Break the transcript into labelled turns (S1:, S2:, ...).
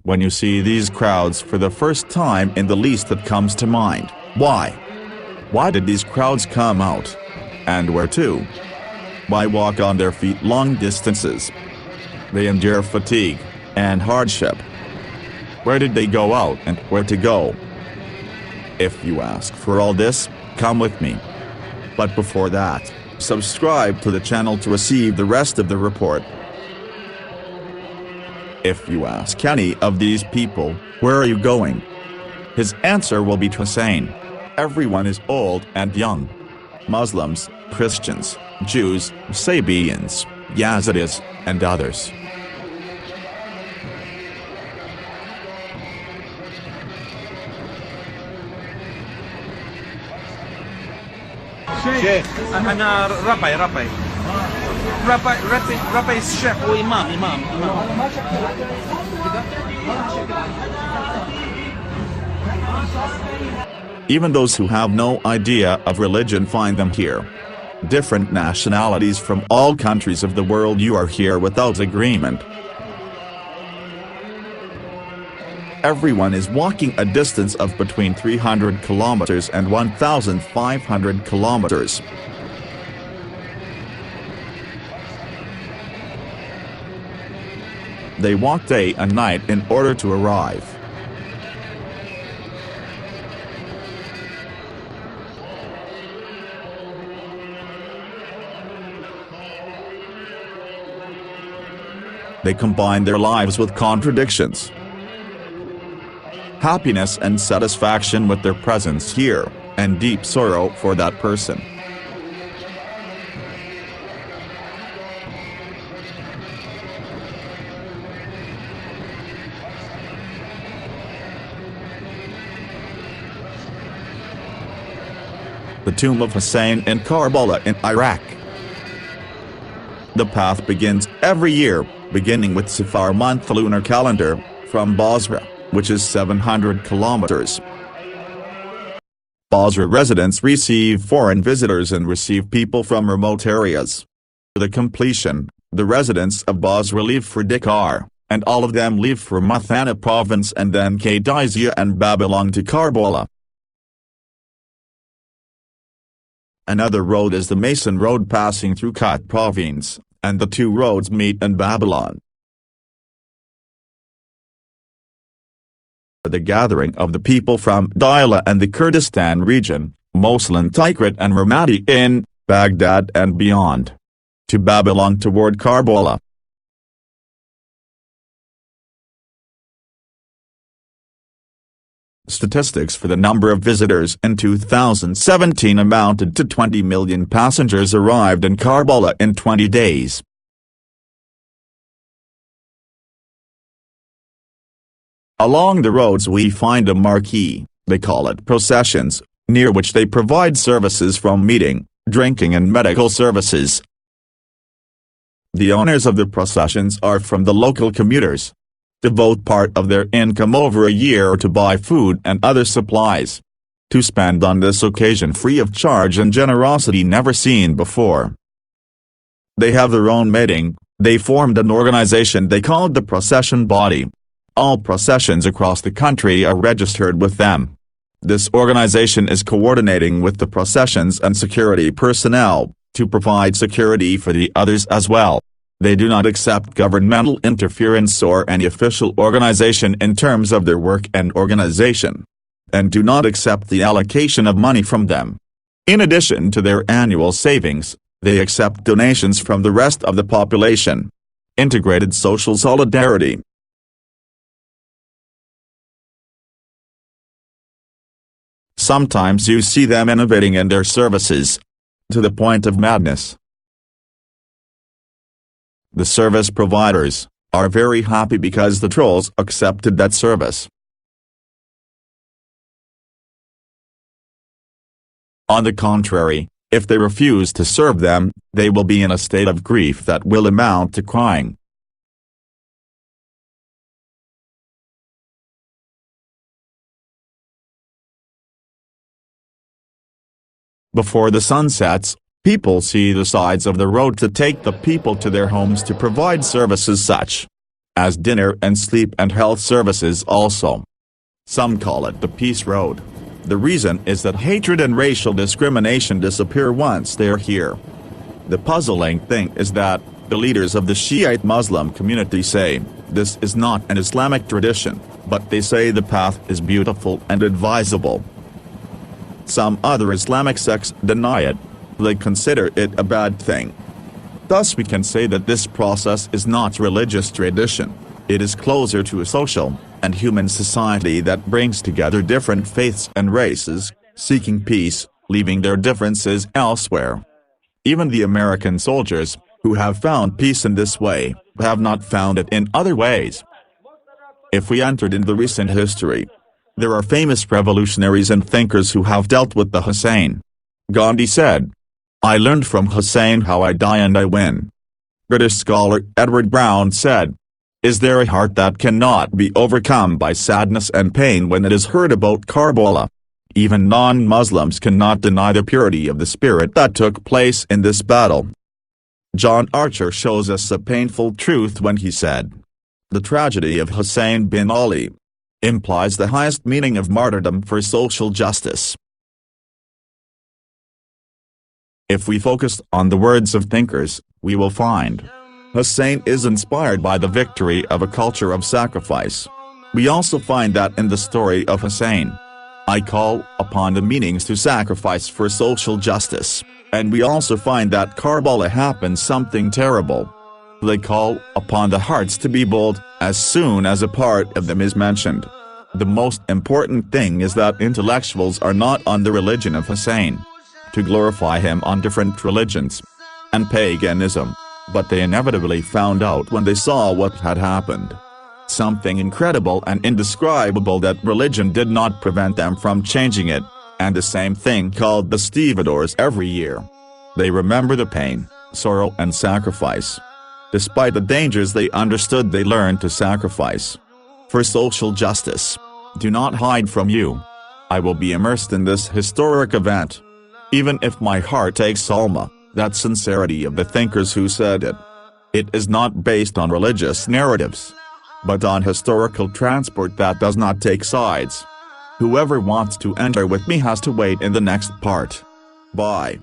S1: When you see these crowds for the first time, in the least that comes to mind, why? Why did these crowds come out? And where to? Why walk on their feet long distances? They endure fatigue and hardship. Where did they go out and where to go? If you ask for all this, come with me. But before that, subscribe to the channel to receive the rest of the report. If you ask any of these people, where are you going? His answer will be Hussein. Everyone is old and young. Muslims, Christians, Jews, Sabians, Yazidis, and others.
S2: شيخ أنا ربي الشيخ وإمام
S1: Even those who have no idea of religion find them here. Different nationalities from all countries of the world, you are here without agreement. Everyone is walking a distance of between 300 kilometers and 1,500 kilometers. They walk day and night in order to arrive. They combine their lives with contradictions. Happiness and satisfaction with their presence here, and deep sorrow for that person. The tomb of Hussein in Karbala in Iraq. The path begins every year, beginning with Safar month lunar calendar, from Basra, which is 700 kilometers. Basra residents receive foreign visitors and receive people from remote areas. For the completion, the residents of Basra leave for Dakar, and all of them leave for Mathana province and then Qadisiyah and Babylon to Karbala. Another road is the Mason Road passing through Kut province, and the two roads meet in Babylon. The gathering of the people from Diyala and the Kurdistan region, Mosul, Tikrit and Ramadi in Baghdad and beyond, to Babylon toward Karbala. Statistics for the number of visitors in 2017 amounted to 20 million passengers arrived in Karbala in 20 days. Along the roads we find a marquee, they call it processions, near which they provide services from meeting, drinking and medical services. The owners of the processions are from the local commuters. Devote part of their income over a year to buy food and other supplies. To spend on this occasion free of charge and generosity never seen before. They have their own meeting, they formed an organization they called the procession body. All processions across the country are registered with them. This organization is coordinating with the processions and security personnel, to provide security for the others as well. They do not accept governmental interference or any official organization in terms of their work and organization. And do not accept the allocation of money from them. In addition to their annual savings, they accept donations from the rest of the population. Integrated social solidarity. Sometimes you see them innovating in their services, to the point of madness. The service providers are very happy because the trolls accepted that service. On the contrary, if they refuse to serve them, they will be in a state of grief that will amount to crying. Before the sun sets, people see the sides of the road to take the people to their homes to provide services such as dinner and sleep and health services also. Some call it the peace road. The reason is that hatred and racial discrimination disappear once they are here. The puzzling thing is that the leaders of the Shiite Muslim community say this is not an Islamic tradition, but they say the path is beautiful and advisable. Some other Islamic sects deny it. They consider it a bad thing. Thus we can say that this process is not religious tradition. It is closer to a social and human society that brings together different faiths and races, seeking peace, leaving their differences elsewhere. Even the American soldiers, who have found peace in this way, have not found it in other ways. If we entered into recent history, there are famous revolutionaries and thinkers who have dealt with the Hussein. Gandhi said, "I learned from Hussein how I die and I win." British scholar Edward Brown said, "Is there a heart that cannot be overcome by sadness and pain when it is heard about Karbala?" Even non-Muslims cannot deny the purity of the spirit that took place in this battle. John Archer shows us a painful truth when he said, "The tragedy of Hussein bin Ali implies the highest meaning of martyrdom for social justice." If we focus on the words of thinkers, we will find Hussein is inspired by the victory of a culture of sacrifice. We also find that in the story of Hussein, I call upon the meanings to sacrifice for social justice, and we also find that Karbala happened something terrible. They call upon the hearts to be bold, as soon as a part of them is mentioned. The most important thing is that intellectuals are not on the religion of Hussein, to glorify him on different religions and paganism, but they inevitably found out when they saw what had happened. Something incredible and indescribable that religion did not prevent them from changing it, and the same thing called the stevedores every year. They remember the pain, sorrow and sacrifice. Despite the dangers they understood, they learned to sacrifice for social justice. Do not hide from you. I will be immersed in this historic event. Even if my heart aches, Salma, that sincerity of the thinkers who said it. It is not based on religious narratives, but on historical transport that does not take sides. Whoever wants to enter with me has to wait in the next part. Bye.